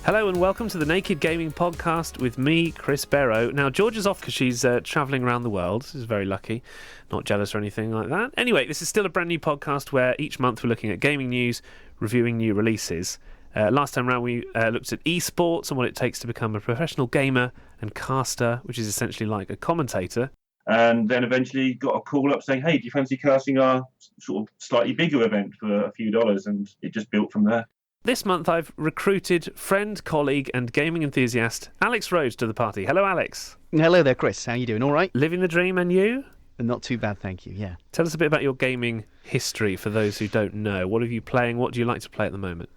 Hello and welcome to the Naked Gaming Podcast with me, Chris Barrow. Now, George is off because she's travelling around the world. She's very lucky, not jealous or anything like that. Anyway, this is still a brand new podcast where each month we're looking at gaming news, reviewing new releases. Last time round we looked at esports and what it takes to become a professional gamer and caster, which is essentially like a commentator. And then eventually got a call up saying, hey, do you fancy casting our sort of slightly bigger event for a few dollars? And it just built from there. This month I've recruited friend, colleague and gaming enthusiast Alex Rhodes to the party. Hello, Alex. Hello there, Chris. How you doing? All right? Living the dream, and you? Not too bad, thank you, yeah. Tell us a bit about your gaming history for those who don't know. What are you playing? What do you like to play at the moment?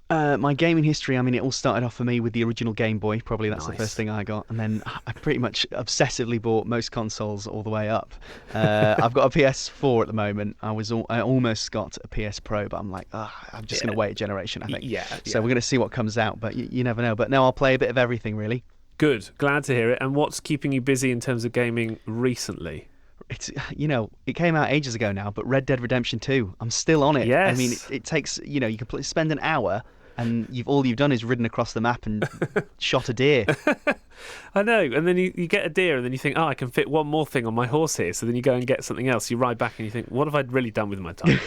My gaming history, it all started off for me with the original Game Boy. Probably that's Nice. the first thing I got. And then I pretty much obsessively bought most consoles all the way up. I've got a PS4 at the moment. I almost got a PS Pro, but I'm like, I'm just going to wait a generation, I think. Yeah. So we're going to see what comes out, but you never know. But no, I'll play a bit of everything, really. Good. Glad to hear it. And what's keeping you busy in terms of gaming recently? It's it came out ages ago now, but Red Dead Redemption 2, I'm still on it. Yes. I mean, it takes, you can spend an hour and all you've done is ridden across the map and shot a deer. I know. And then you get a deer and then you think, I can fit one more thing on my horse here. So then you go and get something else. You ride back and you think, what have I really done with my time?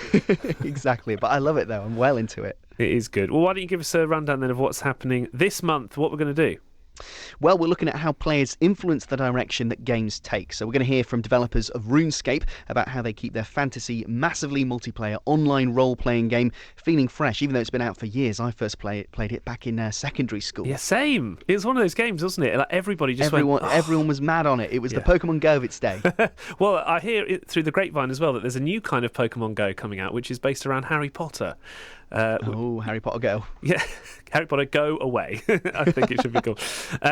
Exactly. But I love it, though. I'm well into it. It is good. Well, why don't you give us a rundown then of what's happening this month, what we're going to do? Well, we're looking at how players influence the direction that games take. So we're going to hear from developers of RuneScape about how they keep their fantasy, massively multiplayer, online role-playing game feeling fresh, even though it's been out for years. I first played it back in secondary school. Yeah, same. It was one of those games, wasn't it? Like everybody just everyone was mad on it. It was the Pokemon Go of its day. Well, I hear it through the grapevine as well that there's a new kind of Pokemon Go coming out, which is based around Harry Potter. Harry Potter Go. Yeah, Harry Potter Go Away, I think it should be called.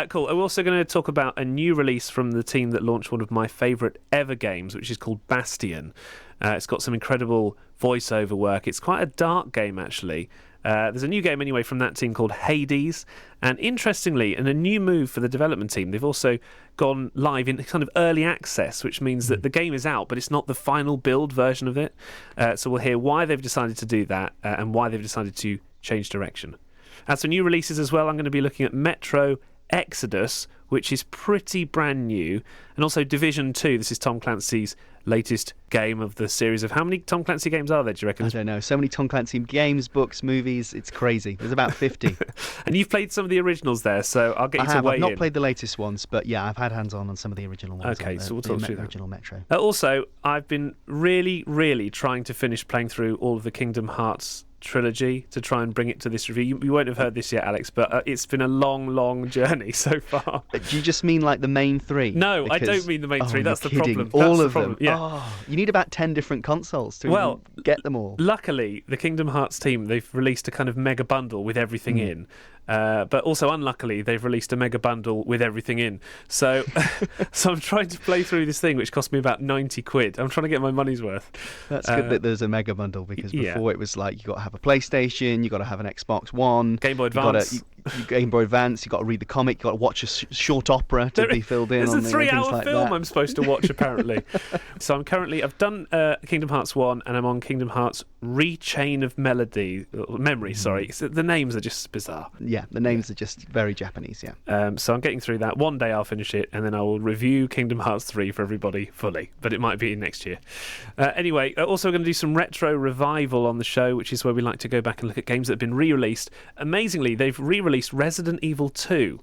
Cool. We're also going to talk about a new release from the team that launched one of my favourite ever games, which is called Bastion. It's got some incredible voiceover work. It's quite a dark game, actually. There's a new game anyway from that team called Hades, and interestingly, in a new move for the development team, they've also gone live in kind of early access, which means that the game is out, but it's not the final build version of it. So we'll hear why they've decided to do that and why they've decided to change direction. As for new releases as well, I'm going to be looking at Metro Exodus, which is pretty brand new, and also Division 2. This is Tom Clancy's latest game of the series of... How many Tom Clancy games are there, do you reckon? I don't know. So many Tom Clancy games, books, movies. It's crazy. There's about 50. And you've played some of the originals there, so I'll get you to weigh in. I've not played the latest ones, but yeah, I've had hands-on on some of the original ones. Okay, so we'll talk through that. Original Metro. Also, I've been really, really trying to finish playing through all of the Kingdom Hearts trilogy to try and bring it to this review. You won't have heard this yet, Alex, but it's been a long journey so far. Do you just mean like the main three? No, I don't mean the main three. That's the problem. All of them. Yeah. You need about 10 different consoles to even get them all. Luckily, the Kingdom Hearts team, they've released a kind of mega bundle with everything in. But also, unluckily, they've released a mega bundle with everything in. So I'm trying to play through this thing, which cost me about 90 quid. I'm trying to get my money's worth. That's good that there's a mega bundle, because before it was like you got to have a PlayStation, you got to have an Xbox One, Game Boy Advance. Game Boy Advance, you got to read the comic, you got to watch a short opera to be filled in. There's on a 3-hour like film that. I'm supposed to watch, apparently. So I've done Kingdom Hearts 1, and I'm on Kingdom Hearts Rechain of Memory, sorry. So the names are just bizarre. Yeah, the names are just very Japanese, yeah. So I'm getting through that. One day I'll finish it, and then I will review Kingdom Hearts 3 for everybody fully, but it might be next year. Anyway, also we're going to do some retro revival on the show, which is where we like to go back and look at games that have been re-released. Amazingly, they've re-released Resident Evil 2,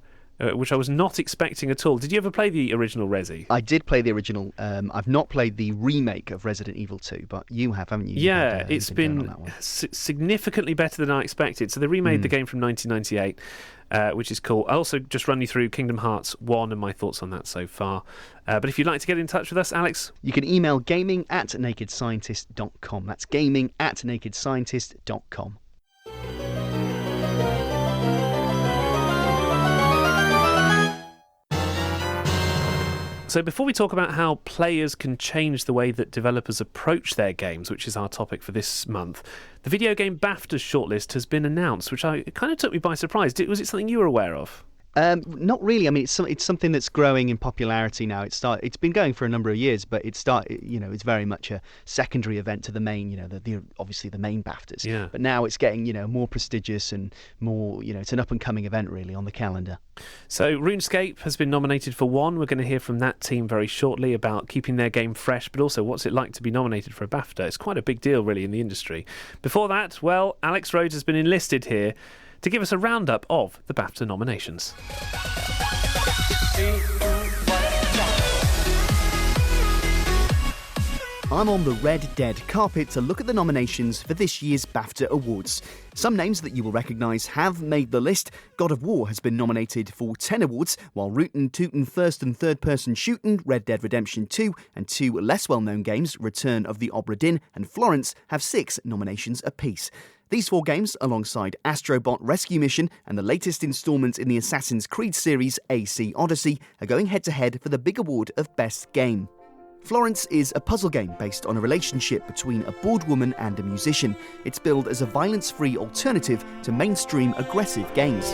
which I was not expecting at all. Did you ever play the original Resi? I did play the original. I've not played the remake of Resident Evil 2, but you have, haven't you? Yeah, it's been significantly better than I expected. So they remade the game from 1998, which is cool. I'll also just run you through Kingdom Hearts 1 and my thoughts on that so far. But if you'd like to get in touch with us, Alex? You can email gaming@nakedscientist.com. That's gaming@nakedscientist.com. So before we talk about how players can change the way that developers approach their games, which is our topic for this month, the Video Game BAFTA shortlist has been announced, which it kind of took me by surprise. Was it something you were aware of? Not really. I mean, it's something that's growing in popularity now. It's been going for a number of years, but it's very much a secondary event to the main, obviously the main BAFTAs. Yeah. But now it's getting, more prestigious and more, it's an up and coming event really on the calendar. So RuneScape has been nominated for one. We're going to hear from that team very shortly about keeping their game fresh, but also what's it like to be nominated for a BAFTA. It's quite a big deal, really, in the industry. Before that, well, Alex Rhodes has been enlisted here to give us a roundup of the BAFTA nominations. I'm on the Red Dead carpet to look at the nominations for this year's BAFTA Awards. Some names that you will recognise have made the list. God of War has been nominated for 10 awards, while Rootin' Tootin' first and third person shootin', Red Dead Redemption 2, and two less well-known games, Return of the Obra Dinn and Florence, have 6 nominations apiece. These 4 games, alongside Astrobot Rescue Mission and the latest instalment in the Assassin's Creed series, AC Odyssey, are going head-to-head for the big award of Best Game. Florence is a puzzle game based on a relationship between a bored woman and a musician. It's billed as a violence-free alternative to mainstream aggressive games.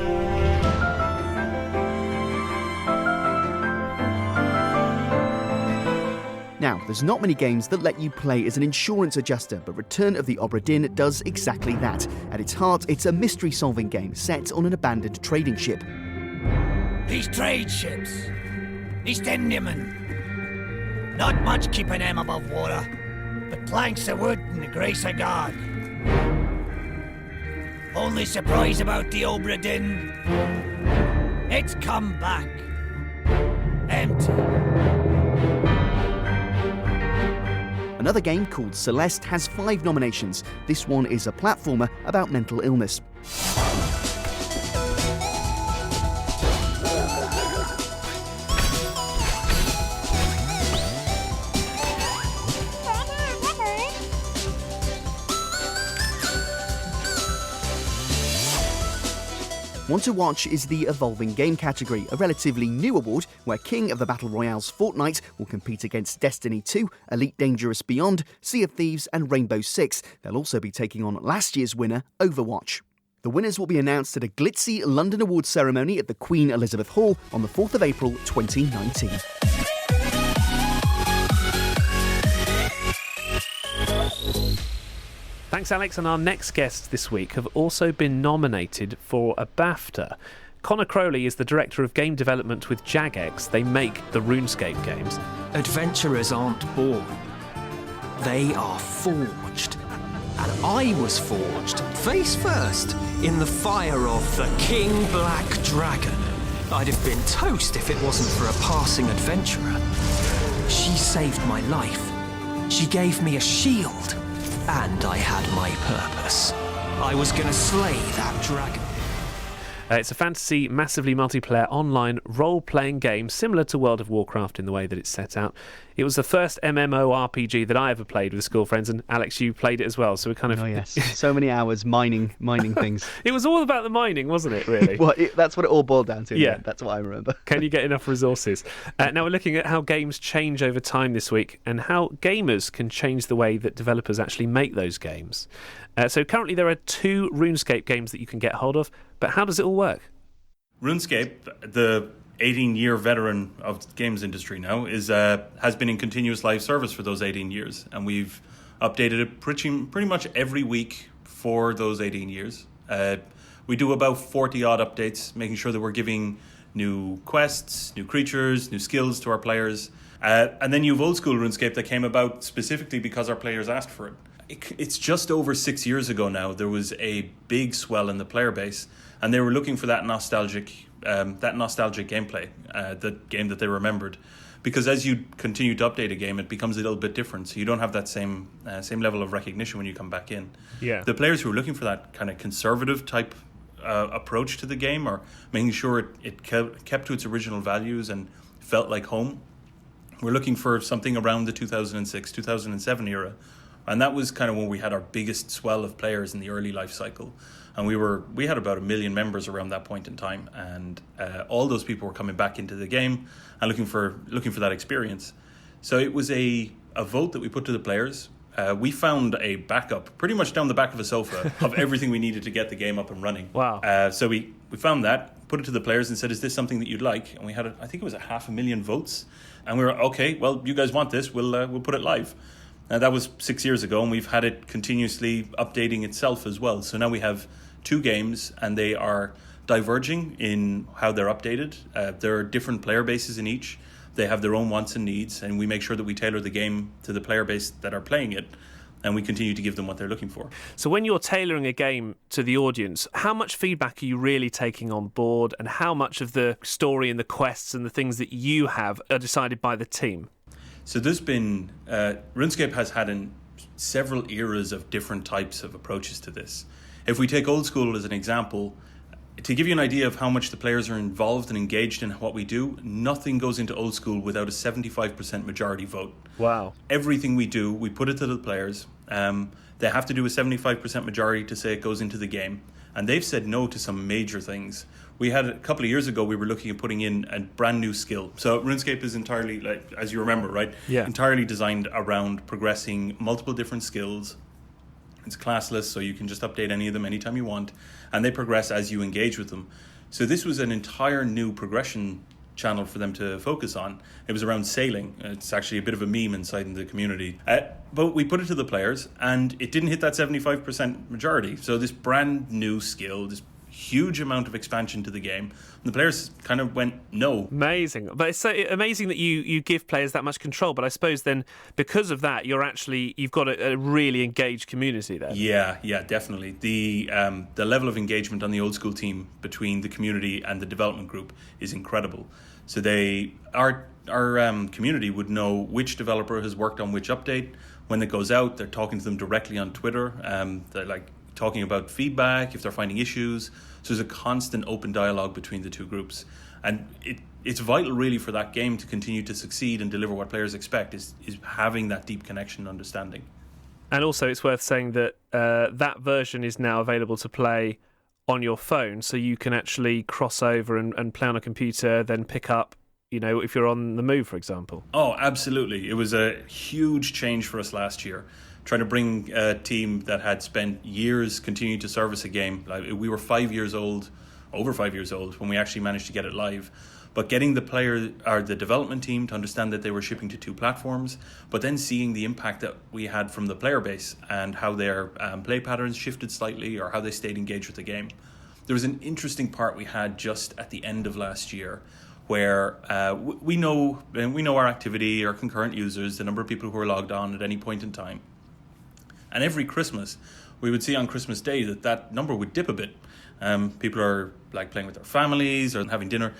Now, there's not many games that let you play as an insurance adjuster, but Return of the Obra Dinn does exactly that. At its heart, it's a mystery-solving game set on an abandoned trading ship. These trade ships, these Tendiman, not much keeping them above water, but planks of wood and the grace of God. Only surprise about the Obra Dinn, it's come back empty. Another game called Celeste has 5 nominations. This one is a platformer about mental illness. One to watch is the Evolving Game category, a relatively new award where King of the Battle Royale's Fortnite will compete against Destiny 2, Elite Dangerous Beyond, Sea of Thieves and Rainbow Six. They'll also be taking on last year's winner, Overwatch. The winners will be announced at a glitzy London Awards ceremony at the Queen Elizabeth Hall on the 4th of April 2019. Thanks, Alex. And our next guests this week have also been nominated for a BAFTA. Connor Crowley is the director of game development with Jagex. They make the RuneScape games. Adventurers aren't born. They are forged. And I was forged, face first, in the fire of the King Black Dragon. I'd have been toast if it wasn't for a passing adventurer. She saved my life. She gave me a shield. And I had my purpose. I was gonna slay that dragon. It's a fantasy, massively multiplayer online role-playing game similar to World of Warcraft in the way that it's set out. It was the first MMORPG that I ever played with school friends, and Alex, you played it as well, so we kind of... Oh yes, so many hours mining things. It was all about the mining, wasn't it, really? Well, that's what it all boiled down to. Yeah. That's what I remember. Can you get enough resources? Now we're looking at how games change over time this week and how gamers can change the way that developers actually make those games. So currently there are 2 RuneScape games that you can get hold of, but how does it all work? RuneScape, the 18-year veteran of the games industry now, has been in continuous live service for those 18 years, and we've updated it pretty much every week for those 18 years. We do about 40-odd updates, making sure that we're giving new quests, new creatures, new skills to our players. And then you've old school RuneScape that came about specifically because our players asked for it. It's just over 6 years ago now. There was a big swell in the player base, and they were looking for that nostalgic gameplay, the game that they remembered. Because as you continue to update a game, it becomes a little bit different. So you don't have that same level of recognition when you come back in. Yeah. The players who are looking for that kind of conservative type approach to the game, or making sure it kept to its original values and felt like home, we're looking for something around the 2006, 2007 era. And that was kind of when we had our biggest swell of players in the early life cycle. And we had about 1 million members around that point in time. And all those people were coming back into the game and looking for that experience. So it was a vote that we put to the players. We found a backup pretty much down the back of a sofa of everything we needed to get the game up and running. Wow. So we found that, put it to the players and said, is this something that you'd like? And we had, I think it was 500,000 votes. And we were, okay, well, you guys want this, we'll put it live. That was 6 years ago, and we've had it continuously updating itself as well. So now we have 2 games, and they are diverging in how they're updated. There are different player bases in each. They have their own wants and needs, and we make sure that we tailor the game to the player base that are playing it, and we continue to give them what they're looking for. So when you're tailoring a game to the audience, how much feedback are you really taking on board, and how much of the story and the quests and the things that you have are decided by the team? So there's been, RuneScape has had several eras of different types of approaches to this. If we take old school as an example, to give you an idea of how much the players are involved and engaged in what we do, nothing goes into old school without a 75% majority vote. Wow. Everything we do, we put it to the players. They have to do a 75% majority to say it goes into the game. And they've said no to some major things. We had a couple of years ago, we were looking at putting in a brand new skill. So RuneScape is entirely, like, as you remember, right? Yeah. Entirely designed around progressing multiple different skills. It's classless, so you can just update any of them anytime you want. And they progress as you engage with them. So this was an entire new progression channel for them to focus on. It was around sailing. It's actually a bit of a meme inside in the community. But we put it to the players, and it didn't hit that 75% majority. So this brand new skill, this huge amount of expansion to the game, and the players kind of went no. Amazing. But it's so amazing that you give players that much control. But I suppose then, because of that, you've got a really engaged community there. Yeah, definitely. The level of engagement on the old school team between the community and the development group is incredible. So our community would know which developer has worked on which update. When it goes out, they're talking to them directly on Twitter. They're like talking about feedback, if they're finding issues. So there's a constant open dialogue between the two groups. And it's vital really for that game to continue to succeed and deliver what players expect is having that deep connection and understanding. And also it's worth saying that that version is now available to play on your phone, so you can actually cross over and play on a computer, then pick up, if you're on the move, for example. Oh, absolutely. It was a huge change for us last year, trying to bring a team that had spent years continuing to service a game. Like, we were over 5 years old, when we actually managed to get it live. But getting the development team to understand that they were shipping to 2 platforms, but then seeing the impact that we had from the player base and how their play patterns shifted slightly or how they stayed engaged with the game. There was an interesting part we had just at the end of last year where we know our activity, our concurrent users, the number of people who are logged on at any point in time. And every Christmas, we would see on Christmas Day that number would dip a bit. People are like playing with their families or having dinner.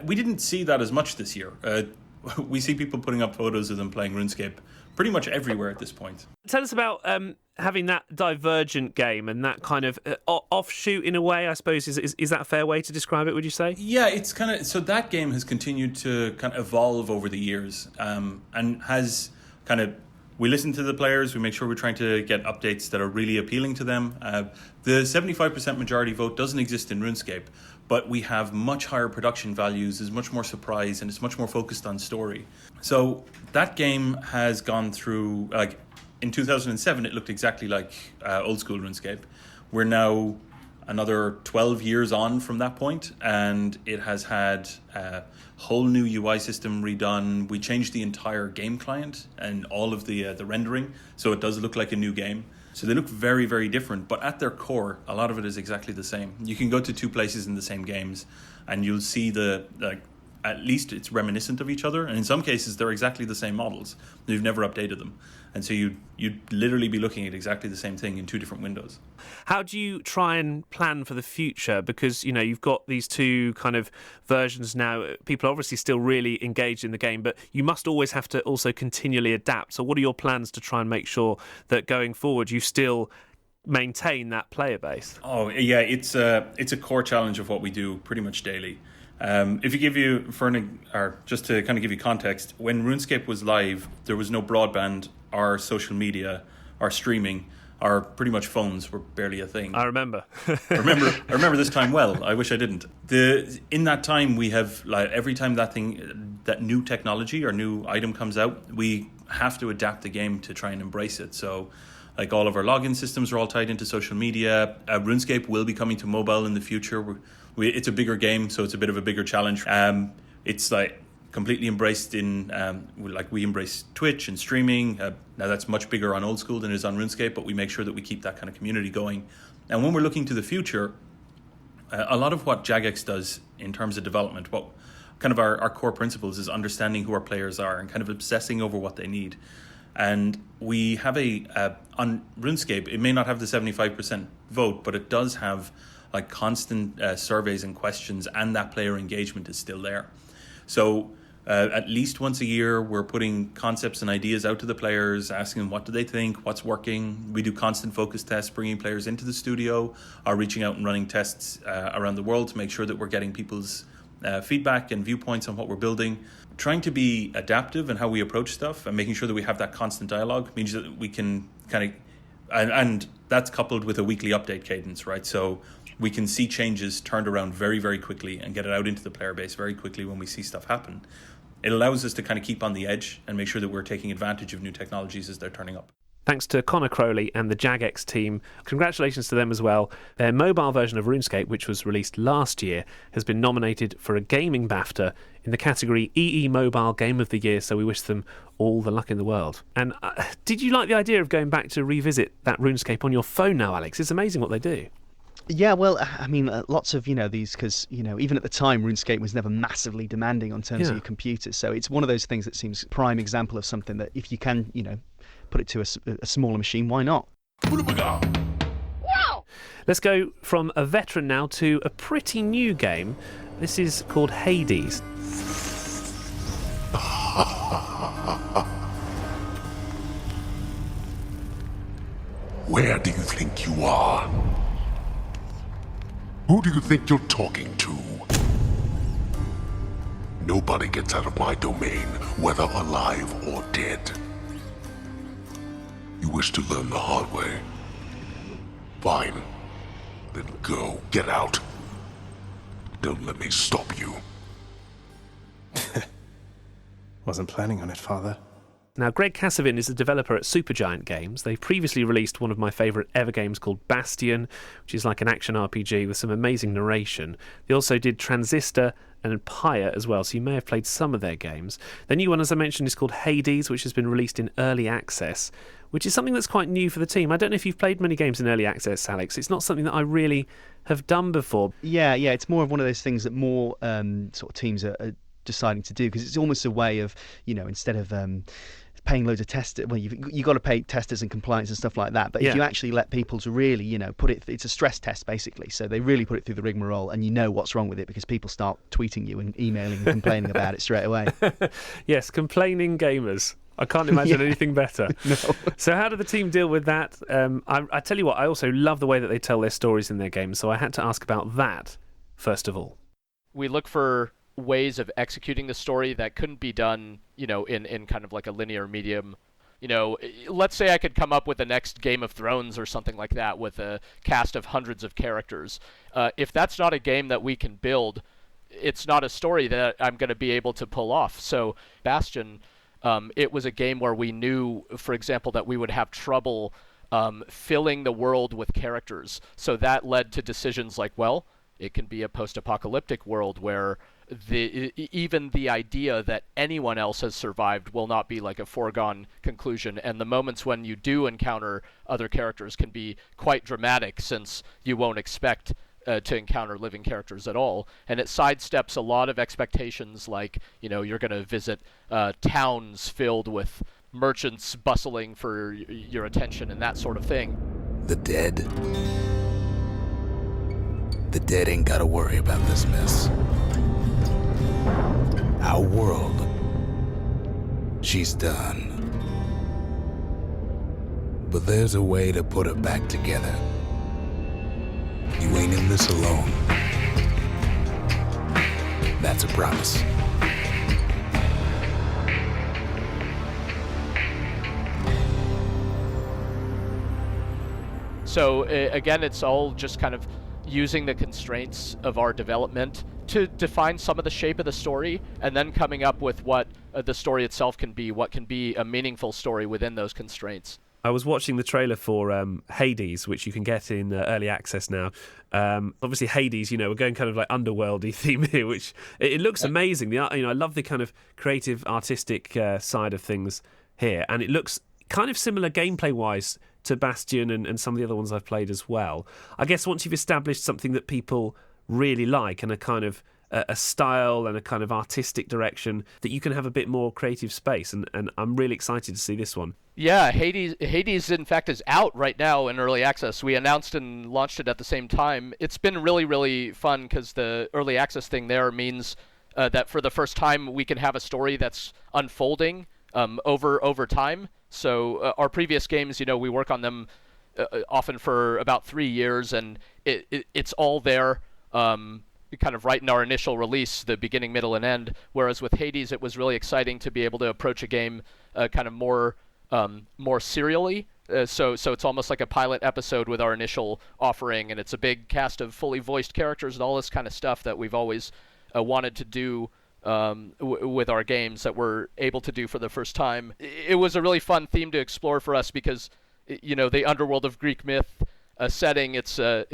We didn't see that as much this year. We see people putting up photos of them playing RuneScape pretty much everywhere at this point. Tell us about having that divergent game and that kind of offshoot in a way, I suppose. Is that a fair way to describe it, would you say? Yeah, it's kind of... So that game has continued to kind of evolve over the years and has kind of... We listen to the players, we make sure we're trying to get updates that are really appealing to them. The 75% majority vote doesn't exist in RuneScape, but we have much higher production values, there's much more surprise, and it's much more focused on story. So that game has gone through, like, in 2007, it looked exactly like old school RuneScape. We're now another 12 years on from that point, and it has had a whole new UI system redone. We changed the entire game client and all of the rendering, so it does look like a new game. So they look very, very different, but at their core, a lot of it is exactly the same. You can go to 2 places in the same games, and you'll see at least it's reminiscent of each other, and in some cases they're exactly the same models. You've never updated them, and so you'd literally be looking at exactly the same thing in 2 different windows. How do you try and plan for the future? Because you've got these 2 kind of versions now. People are obviously still really engaged in the game, but you must always have to also continually adapt. So what are your plans to try and make sure that going forward you still maintain that player base? Oh yeah, it's a core challenge of what we do pretty much daily. Just to kind of give you context, when RuneScape was live, there was no broadband, or social media, or streaming, or pretty much phones were barely a thing. I remember. I remember this time well. I wish I didn't. In that time, we have, like, every time that new technology or new item comes out, we have to adapt the game to try and embrace it. So Like all of our login systems are all tied into social media. RuneScape will be coming to mobile in the future. It's a bigger game, so it's a bit of a bigger challenge. It's like completely embraced in, like we embrace Twitch and streaming. Now that's much bigger on Old School than it is on RuneScape, but we make sure that we keep that kind of community going. And when we're looking to the future, a lot of what Jagex does in terms of development, what kind of our core principles is understanding who our players are and kind of obsessing over what they need. And we have on RuneScape, it may not have the 75% vote, but it does have like constant surveys and questions, and that player engagement is still there. So at least once a year, we're putting concepts and ideas out to the players, asking them what do they think, what's working. We do constant focus tests, bringing players into the studio, or reaching out and running tests around the world to make sure that we're getting people's feedback and viewpoints on what we're building. Trying to be adaptive in how we approach stuff and making sure that we have that constant dialogue means that we can kind of, and that's coupled with a weekly update cadence, right? So we can see changes turned around very, very quickly and get it out into the player base very quickly when we see stuff happen. It allows us to kind of keep on the edge and make sure that we're taking advantage of new technologies as they're turning up. Thanks to Connor Crowley and the Jagex team. Congratulations to them as well. Their mobile version of RuneScape, which was released last year, has been nominated for a gaming BAFTA in the category EE Mobile Game of the Year, so we wish them all the luck in the world. And did you like the idea of going back to revisit that RuneScape on your phone now, Alex? It's amazing what they do. Yeah, well, I mean, lots of, these, because, even at the time, RuneScape was never massively demanding on terms of your computers. So it's one of those things that seems a prime example of something that if you can, put it to a smaller machine, why not? Let's go from a veteran now to a pretty new game. This is called Hades. Where do you think you are? Who do you think you're talking to? Nobody gets out of my domain, whether alive or dead. You wish to learn the hard way? Fine. Then go. Get out. Don't let me stop you. Wasn't planning on it, Father. Now, Greg Kasavin is a developer at Supergiant Games. They previously released one of my favourite ever games called Bastion, which is like an action RPG with some amazing narration. They also did Transistor and Pyre as well, so you may have played some of their games. The new one, as I mentioned, is called Hades, which has been released in early access, which is something that's quite new for the team. I don't know if you've played many games in early access, Alex. It's not something that I really have done before. Yeah, it's more of one of those things that more sort of teams are deciding to do, because it's almost a way of, instead of paying loads of testers, well, you've got to pay testers and compliance and stuff like that, but if you actually let people to really, put it, it's a stress test basically, so they really put it through the rigmarole, and what's wrong with it because people start tweeting you and emailing and complaining about it straight away. Yes, complaining gamers. I can't imagine anything better. No. So how do the team deal with that? I tell you what, I also love the way that they tell their stories in their games, so I had to ask about that first of all. We look for ways of executing the story that couldn't be done, in kind of like a linear medium. Let's say I could come up with the next Game of Thrones or something like that with a cast of hundreds of characters. If that's not a game that we can build, it's not a story that I'm going to be able to pull off. So Bastion, it was a game where we knew, for example, that we would have trouble filling the world with characters. So that led to decisions like, well, it can be a post-apocalyptic world where even the idea that anyone else has survived will not be like a foregone conclusion, and the moments when you do encounter other characters can be quite dramatic, since you won't expect to encounter living characters at all, and it sidesteps a lot of expectations, like you're going to visit towns filled with merchants bustling for your attention and that sort of thing. The dead ain't gotta worry about this mess. Our world, she's done. But there's a way to put her back together. You ain't in this alone. That's a promise. So again, it's all just kind of using the constraints of our development to define some of the shape of the story, and then coming up with what the story itself can be, what can be a meaningful story within those constraints. I was watching the trailer for Hades, which you can get in early access now. Obviously, Hades, we're going kind of like underworldy theme here, which it looks amazing. I love the kind of creative, artistic side of things here, and it looks kind of similar gameplay-wise to Bastion and some of the other ones I've played as well. I guess once you've established something that people really like and a kind of a style and a kind of artistic direction, that you can have a bit more creative space, and I'm really excited to see this one. Yeah, Hades in fact is out right now in early access. We announced and launched it at the same time. It's been really, really fun because the early access thing there means that for the first time we can have a story that's unfolding over time. So our previous games, we work on them often for about 3 years, and it's all there. Kind of right in our initial release, the beginning, middle, and end. Whereas with Hades, it was really exciting to be able to approach a game kind of more serially. So it's almost like a pilot episode with our initial offering, and it's a big cast of fully voiced characters and all this kind of stuff that we've always wanted to do with our games that we're able to do for the first time. It was a really fun theme to explore for us because, the underworld of Greek myth setting, it's a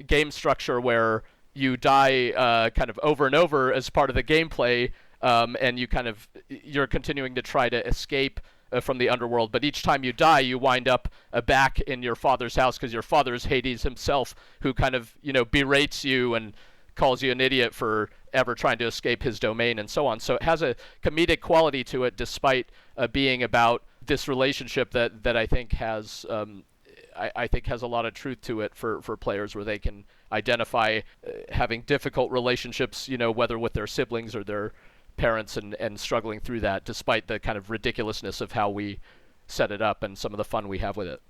game structure where you die kind of over and over as part of the gameplay, and you're continuing to try to escape from the underworld. But each time you die, you wind up back in your father's house because your father is Hades himself, who kind of berates you and calls you an idiot for ever trying to escape his domain and so on. So it has a comedic quality to it, despite being about this relationship that I think has I think has a lot of truth to it for players, where they can identify having difficult relationships, whether with their siblings or their parents, and struggling through that, despite the kind of ridiculousness of how we set it up and some of the fun we have with it.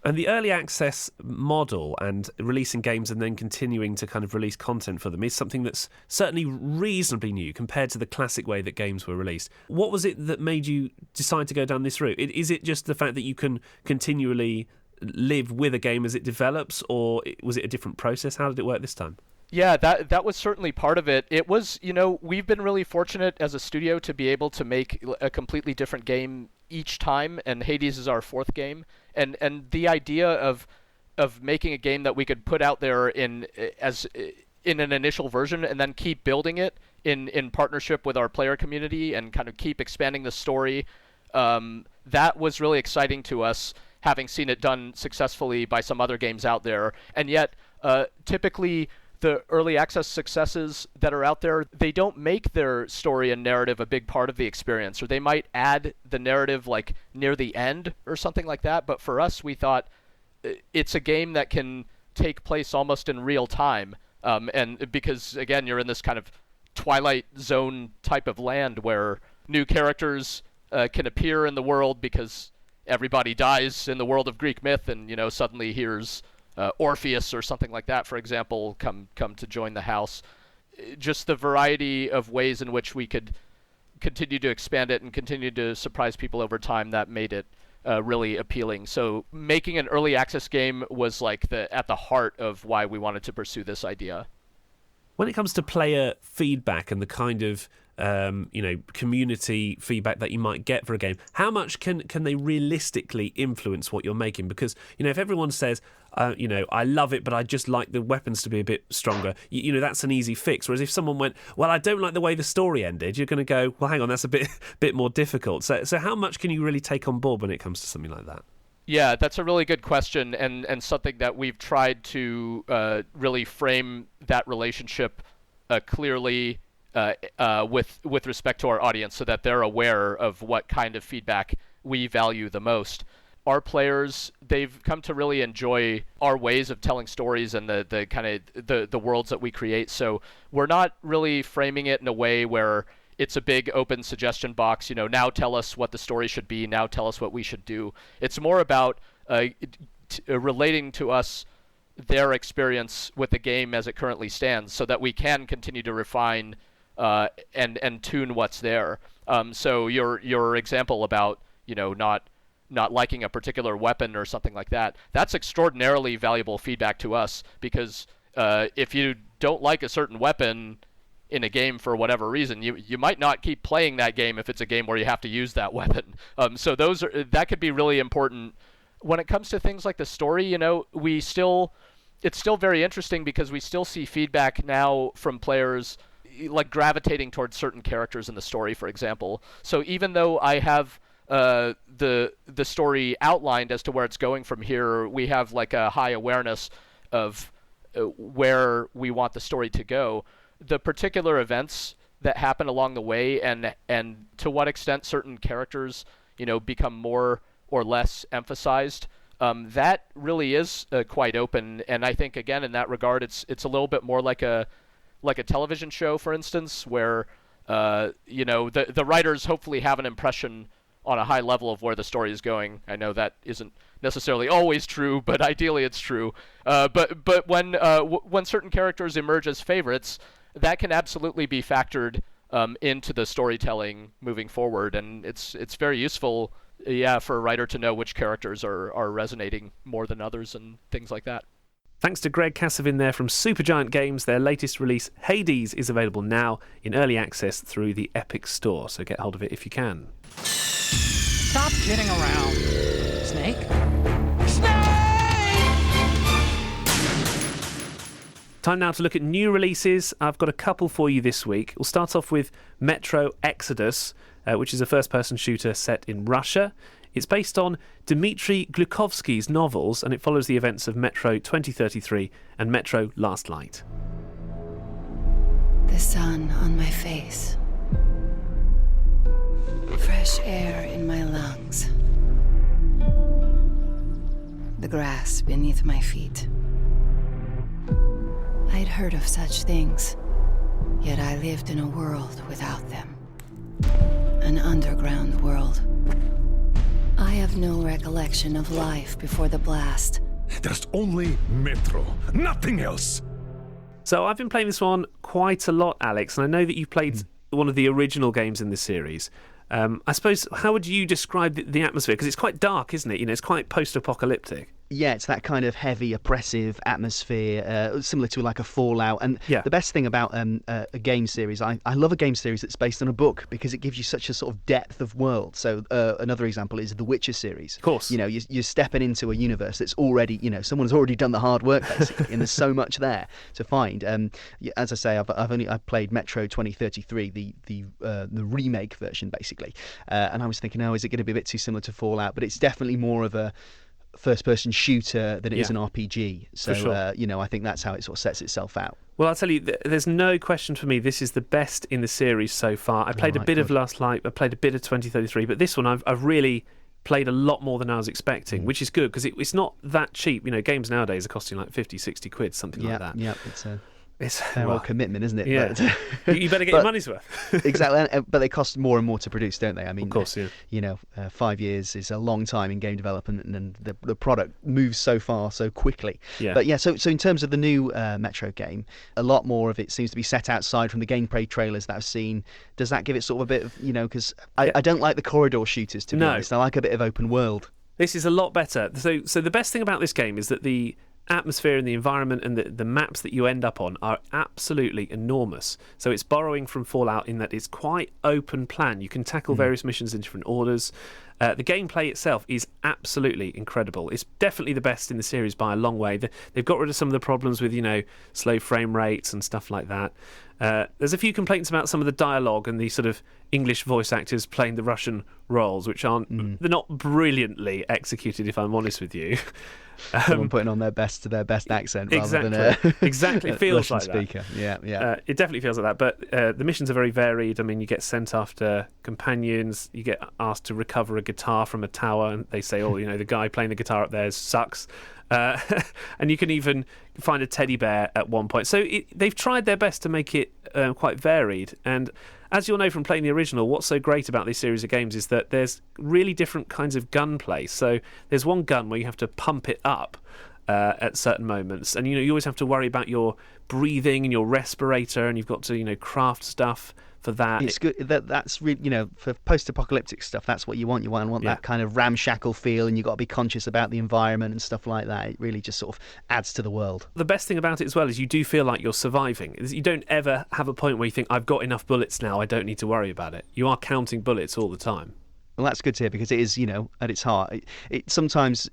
And the early access model and releasing games and then continuing to kind of release content for them is something that's certainly reasonably new compared to the classic way that games were released. What was it that made you decide to go down this route? Is it just the fact that you can continually live with a game as it develops, or was it a different process? How did it work this time? Yeah, that was certainly part of it. It was, we've been really fortunate as a studio to be able to make a completely different game each time, and Hades is our fourth game. And the idea of making a game that we could put out there in an initial version and then keep building it in partnership with our player community and kind of keep expanding the story, that was really exciting to us, having seen it done successfully by some other games out there. And yet, typically, the early access successes that are out there, they don't make their story and narrative a big part of the experience, or they might add the narrative like near the end or something like that. But for us, we thought it's a game that can take place almost in real time. And because, again, you're in this kind of Twilight Zone type of land where new characters can appear in the world because everybody dies in the world of Greek myth, and suddenly here's Orpheus or something like that, for example, come to join the house. Just the variety of ways in which we could continue to expand it and continue to surprise people over time, that made it really appealing. So making an early access game was like at the heart of why we wanted to pursue this idea. When it comes to player feedback and the kind of community feedback that you might get for a game, how much can they realistically influence what you're making? Because if everyone says I love it, but I just like the weapons to be a bit stronger, that's an easy fix. Whereas if someone went, well, I don't like the way the story ended, you're going to go, well, hang on, that's a bit more difficult. So how much can you really take on board when it comes to something like that? Yeah, that's a really good question, and something that we've tried to really frame that relationship clearly with respect to our audience, so that they're aware of what kind of feedback we value the most. Our players, they've come to really enjoy our ways of telling stories and the kind of the worlds that we create. So we're not really framing it in a way where it's a big open suggestion box, now tell us what the story should be, now tell us what we should do. It's more about relating to us their experience with the game as it currently stands, so that we can continue to refine and tune what's there. So your example about not liking a particular weapon or something like that, that's extraordinarily valuable feedback to us, because if you don't like a certain weapon in a game for whatever reason, you might not keep playing that game if it's a game where you have to use that weapon. So that could be really important when it comes to things like the story, it's still very interesting because we still see feedback now from players like gravitating towards certain characters in the story, for example. So even though I have the story outlined as to where it's going from here, we have like a high awareness of where we want the story to go. The particular events that happen along the way and to what extent certain characters, become more or less emphasized, that really is quite open. And I think, again, in that regard, it's a little bit more like a television show, for instance, where the writers hopefully have an impression on a high level of where the story is going. I know that isn't necessarily always true, but ideally it's true. But when certain characters emerge as favorites, that can absolutely be factored into the storytelling moving forward, and it's very useful, for a writer to know which characters are resonating more than others and things like that. Thanks to Greg Kasavin there from Supergiant Games. Their latest release, Hades, is available now in early access through the Epic Store, so get hold of it if you can. Stop kidding around. Snake? Time now to look at new releases. I've got a couple for you this week. We'll start off with Metro Exodus, which is a first-person shooter set in Russia. It's based on Dmitry Glukovsky's novels, and it follows the events of Metro 2033 and Metro Last Light. The sun on my face. Fresh air in my lungs. The grass beneath my feet. I'd heard of such things, yet I lived in a world without them. An underground world. I have no recollection of life before the blast. There's only Metro, nothing else. So I've been playing this one quite a lot, Alex, and I know that you played one of the original games in this series. I suppose, how would you describe the atmosphere? Because it's quite dark, isn't it? It's quite post-apocalyptic. Yeah, it's that kind of heavy, oppressive atmosphere, similar to like a Fallout. And the best thing about a game series, I love a game series that's based on a book because it gives you such a sort of depth of world. So another example is the Witcher series. Of course. You're stepping into a universe that's already, someone's already done the hard work, basically, and there's so much there to find. As I say, I've played Metro 2033, the remake version, basically. And I was thinking, is it going to be a bit too similar to Fallout? But it's definitely more of a first-person shooter than it is an RPG. So, sure. I think that's how it sort of sets itself out. Well, I'll tell you, there's no question for me, this is the best in the series so far. I played a bit of Last Light, I played a bit of 2033, but this one I've really played a lot more than I was expecting, which is good, because it's not that cheap. Games nowadays are costing like 50, 60 quid, something like that. Yeah, it's a fair old commitment, isn't it? Yeah. But, you better get your money's worth. Exactly, but they cost more and more to produce, don't they? I mean, of course, 5 years is a long time in game development, and the product moves so far, so quickly. Yeah. But so in terms of the new Metro game, a lot more of it seems to be set outside from the gameplay trailers that I've seen. Does that give it sort of a bit of, because I don't like the corridor shooters, to be honest. I like a bit of open world. This is a lot better. So the best thing about this game is that the atmosphere and the environment and the maps that you end up on are absolutely enormous. So it's borrowing from Fallout in that it's quite open plan. You can tackle various missions in different orders. The gameplay itself is absolutely incredible. It's definitely the best in the series by a long way. They've got rid of some of the problems with, slow frame rates and stuff like that. There's a few complaints about some of the dialogue and the sort of English voice actors playing the Russian roles, which they're not brilliantly executed, if I'm honest with you. Someone putting on their best accent exactly, rather than exactly a feels Russian like speaker. That. Yeah. It definitely feels like that. But the missions are very varied. I mean, you get sent after companions. You get asked to recover a guitar from a tower, and they say, the guy playing the guitar up there sucks. And you can even find a teddy bear at one point. So they've tried their best to make it quite varied. And as you'll know from playing the original, what's so great about this series of games is that there's really different kinds of gunplay. So there's one gun where you have to pump it up at certain moments, and you always have to worry about your breathing and your respirator, and you've got to craft stuff for that. It's good. That's really, for post-apocalyptic stuff, that's what you want. You want that kind of ramshackle feel, and you've got to be conscious about the environment and stuff like that. It really just sort of adds to the world. The best thing about it as well is you do feel like you're surviving. You don't ever have a point where you think, I've got enough bullets now, I don't need to worry about it. You are counting bullets all the time. Well, that's good to hear, because it is, at its heart. It sometimes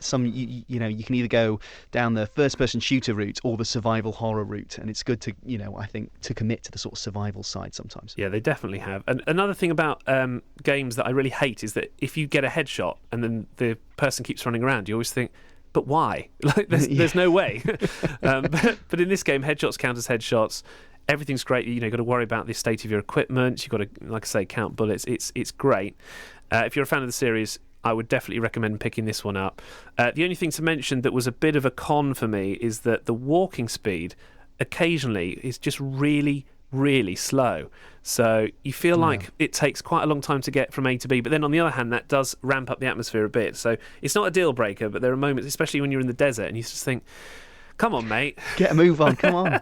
you know, you can either go down the first-person shooter route or the survival horror route, and it's good to, you know, I think, to commit to the sort of survival side sometimes. Yeah, they definitely have. And another thing about games that I really hate is that if you get a headshot and then the person keeps running around, you always think, but why? Like, there's no way. But in this game, headshots count as headshots. Everything's great. You know, you've got to worry about the state of your equipment. You've got to, like I say, count bullets. It's great. If you're a fan of the series, I would definitely recommend picking this one up. The only thing to mention that was a bit of a con for me is that the walking speed occasionally is just really, really slow. So you feel like it takes quite a long time to get from A to B. But then on the other hand, that does ramp up the atmosphere a bit. So it's not a deal breaker, but there are moments, especially when you're in the desert, and you just think, come on, mate. Get a move on, come on.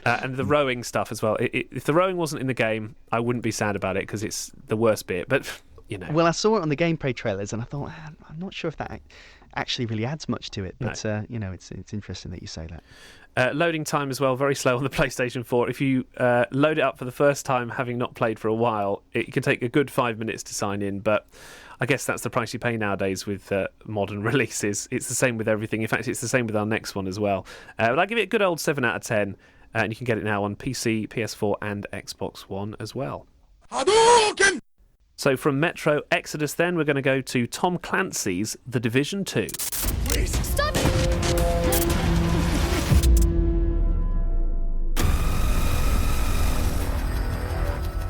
And the rowing stuff as well. If the rowing wasn't in the game, I wouldn't be sad about it because it's the worst bit. But, you know. Well, I saw it on the gameplay trailers and I thought, I'm not sure if that actually really adds much to it. But, you know, it's interesting that you say that. Loading time as well, very slow on the PlayStation 4. If you load it up for the first time, having not played for a while, it can take a good 5 minutes to sign in. But I guess that's the price you pay nowadays with modern releases. It's the same with everything. In fact, it's the same with our next one as well. But I give it a good old 7 out of 10. And you can get it now on PC, PS4 and Xbox One as well. Hadouken! So from Metro Exodus then, we're going to go to Tom Clancy's The Division 2. Please, stop it!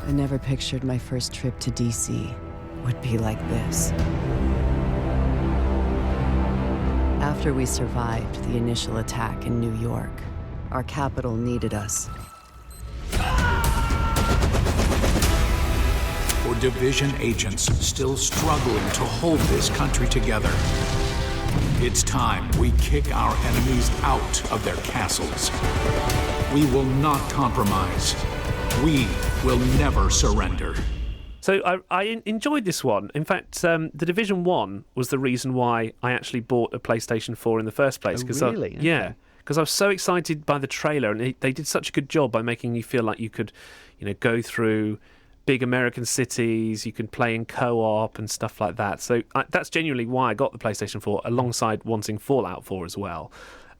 I never pictured my first trip to DC would be like this. After we survived the initial attack in New York, our capital needed us. For Division agents still struggling to hold this country together, it's time we kick our enemies out of their castles. We will not compromise. We will never surrender. So I enjoyed this one. In fact, The Division 1 was the reason why I actually bought a PlayStation 4 in the first place. Oh, really? Okay. Yeah, because I was so excited by the trailer, and they did such a good job by making you feel like you could, you know, go through big American cities, you can play in co-op and stuff like that. So that's genuinely why I got the PlayStation 4, alongside wanting Fallout 4 as well.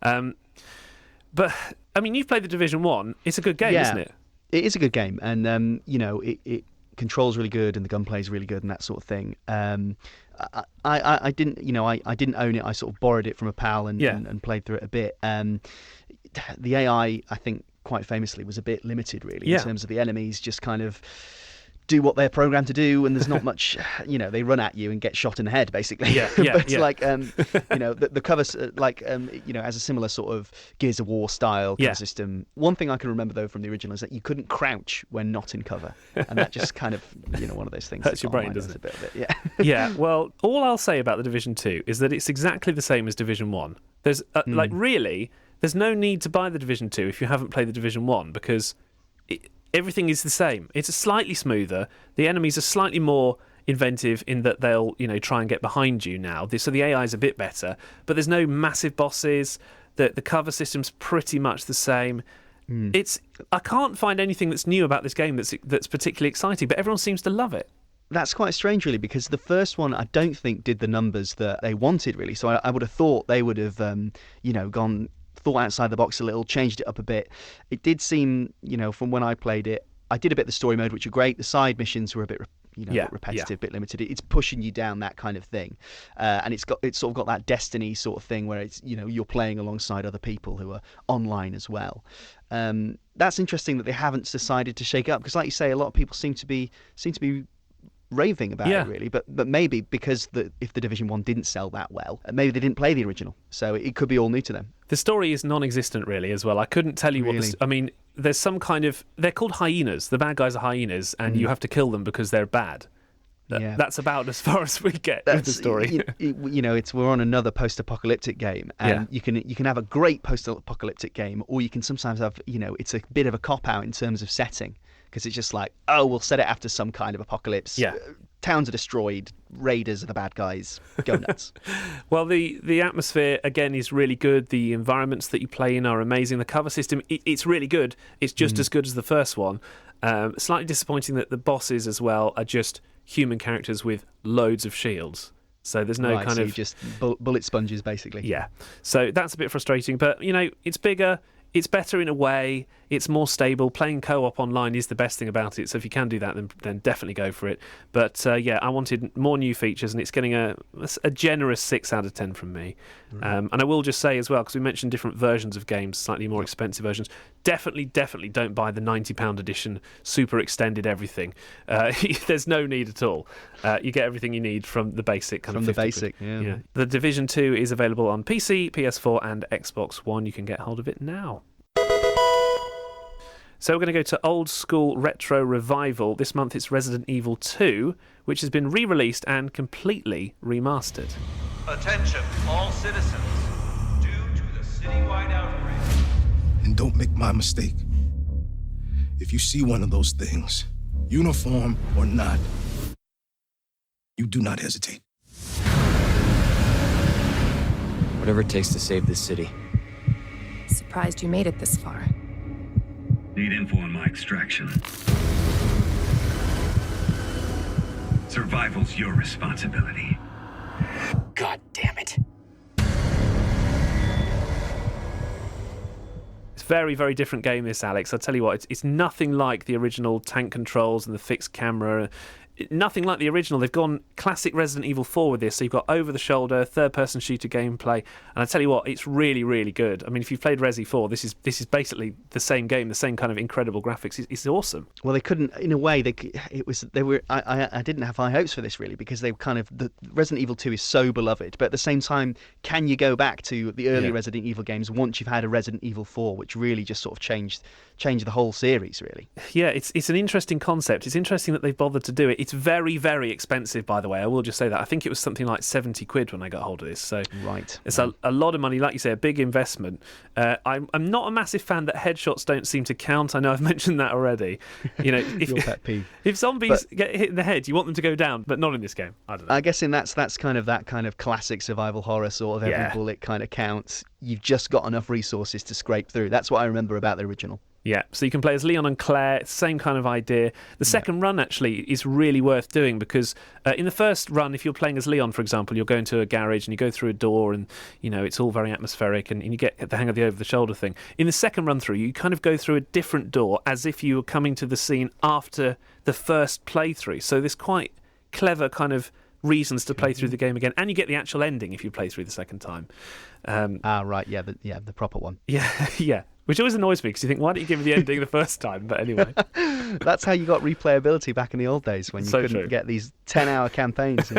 But, I mean, you've played The Division 1. It's a good game, isn't it? It is a good game, and you know, it controls really good, and the gunplay is really good, and that sort of thing. I didn't, you know, I didn't own it. I sort of borrowed it from a pal and played through it a bit. The AI, I think, quite famously, was a bit limited, really, in terms of the enemies just kind of do what they're programmed to do, and there's not much, you know, they run at you and get shot in the head, basically. But like, you know, the cover, like, you know, has a similar sort of Gears of War style cover system. One thing I can remember, though, from the original is that you couldn't crouch when not in cover, and that just kind of, you know, one of those things. Hurts your brain, doesn't it? A bit of it, Yeah, well, all I'll say about the Division 2 is that it's exactly the same as Division 1. There's, like, really, there's no need to buy the Division 2 if you haven't played the Division 1, because everything is the same. It's slightly smoother. The enemies are slightly more inventive in that they'll, you know, try and get behind you now. So the AI is a bit better, but there's no massive bosses. The cover system's pretty much the same. I can't find anything that's new about this game that's particularly exciting, but everyone seems to love it. That's quite strange, really, because the first one I don't think did the numbers that they wanted, really. So I would have thought they would have, you know, thought outside the box a little, changed it up a bit. It did seem, you know, from when I played it, I did a bit of the story mode, which were great. The side missions were a bit, you know, a bit repetitive, a bit limited. It's pushing you down that kind of thing, and it's sort of got that Destiny sort of thing where it's, you know, you're playing alongside other people who are online as well. That's interesting that they haven't decided to shake it up, because, like you say, a lot of people seem to be raving about it, really, but maybe because if the Division 1 didn't sell that well, maybe they didn't play the original, so it could be all new to them. The story is non-existent, really, as well. I couldn't tell you what I mean, there's some kind of, they're called hyenas. The bad guys are hyenas, and you have to kill them because they're bad. That's about as far as we get with the story. You know, we're on another post-apocalyptic game, and you can have a great post-apocalyptic game, or you can sometimes have, you know, it's a bit of a cop-out in terms of setting, because it's just like, oh, we'll set it after some kind of apocalypse. Towns are destroyed, raiders are the bad guys, go nuts. Well, the atmosphere, again, is really good. The environments that you play in are amazing. The cover system, it's really good. It's just as good as the first one. Slightly disappointing that the bosses as well are just human characters with loads of shields. So there's no right, kind so of... you just bullet sponges, basically. Yeah. So that's a bit frustrating. But, it's bigger. It's better in a way. It's more stable. Playing co-op online is the best thing about it. So if you can do that, then definitely go for it. But I wanted more new features, and it's getting a generous 6 out of 10 from me. And I will just say as well, because we mentioned different versions of games, slightly more expensive versions. Definitely don't buy the £90 edition, super extended everything. There's no need at all. You get everything you need from the basic kind of. From the basic, yeah. The Division 2 is available on PC, PS4, and Xbox One. You can get hold of it now. So we're going to go to old school retro revival. This month it's Resident Evil 2, which has been re-released and completely remastered. Attention, all citizens. Due to the citywide outbreak. And don't make my mistake. If you see one of those things, uniform or not, you do not hesitate. Whatever it takes to save this city. Surprised you made it this far. Need info on my extraction. Survival's your responsibility. God damn it. It's a very, very different game, this, Alex. I'll tell you what, it's nothing like the original tank controls and the fixed camera. Nothing like the original. They've gone classic Resident Evil 4 with this, so you've got over-the-shoulder, third-person shooter gameplay, and I tell you what, it's really, really good. I mean, if you've played Resi 4, this is basically the same game, the same kind of incredible graphics. It's awesome. Well, they couldn't, in a way, I didn't have high hopes for this, really, because they kind of, the Resident Evil 2 is so beloved, but at the same time, can you go back to the early Resident Evil games once you've had a Resident Evil 4, which really just sort of changed the whole series, really? Yeah, it's an interesting concept. It's interesting that they've bothered to do it. It's very, very expensive, by the way. I will just say that. I think it was something like 70 quid when I got hold of this. So right. It's a lot of money. Like you say, a big investment. I'm not a massive fan that headshots don't seem to count. I know I've mentioned that already. Your pet peeve. If zombies get hit in the head, you want them to go down, but not in this game. I don't know. I guess that's kind of that kind of classic survival horror sort of every bullet kind of counts. You've just got enough resources to scrape through. That's what I remember about the original. Yeah, so you can play as Leon and Claire, same kind of idea. The second run, actually, is really worth doing because in the first run, if you're playing as Leon, for example, you'll go into a garage and you go through a door and, it's all very atmospheric and you get the hang of the over-the-shoulder thing. In the second run through, you kind of go through a different door as if you were coming to the scene after the first playthrough. So there's quite clever kind of reasons to play through the game again, and you get the actual ending if you play through the second time. Right, the proper one. Yeah. Which always annoys me because you think, why didn't you give me the ending the first time? But anyway. That's how you got replayability back in the old days when you couldn't get these 10-hour campaigns.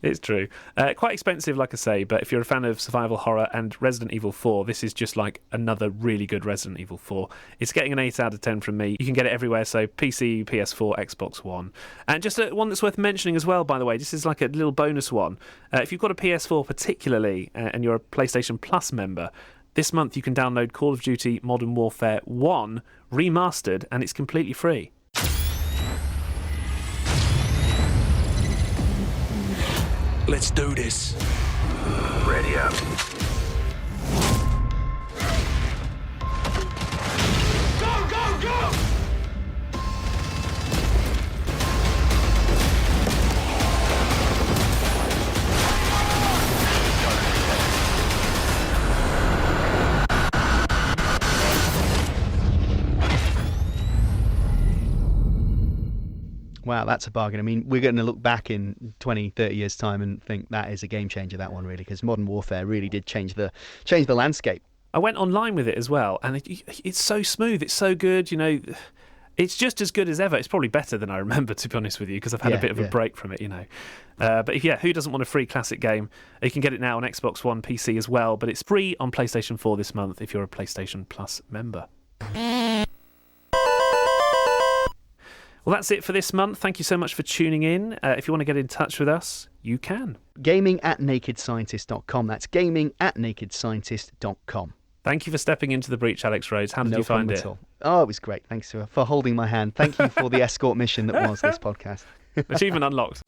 It's true. Quite expensive, like I say, but if you're a fan of survival horror and Resident Evil 4, this is just like another really good Resident Evil 4. It's getting an 8 out of 10 from me. You can get it everywhere, so PC, PS4, Xbox One. And just one that's worth mentioning as well, by the way, this is like a little bonus one. If you've got a PS4 particularly, and you're a PlayStation Plus member, this month you can download Call of Duty Modern Warfare 1 remastered, and it's completely free. Let's do this. Ready up. Go, go, go! Wow, that's a bargain. I mean, we're going to look back in 20, 30 years' time and think that is a game changer, that one, really, because Modern Warfare really did change the landscape. I went online with it as well, and it's so smooth, it's so good, it's just as good as ever. It's probably better than I remember, to be honest with you, because I've had a bit of a break from it, But who doesn't want a free classic game? You can get it now on Xbox One, PC as well, but it's free on PlayStation 4 this month if you're a PlayStation Plus member. Well, that's it for this month. Thank you so much for tuning in. If you want to get in touch with us, you can. Gaming@nakedscientist.com. That's gaming@nakedscientist.com. Thank you for stepping into the breach, Alex Rhodes. How did you find it? Oh, it was great. Thanks for holding my hand. Thank you for the escort mission that was this podcast. Achievement unlocked.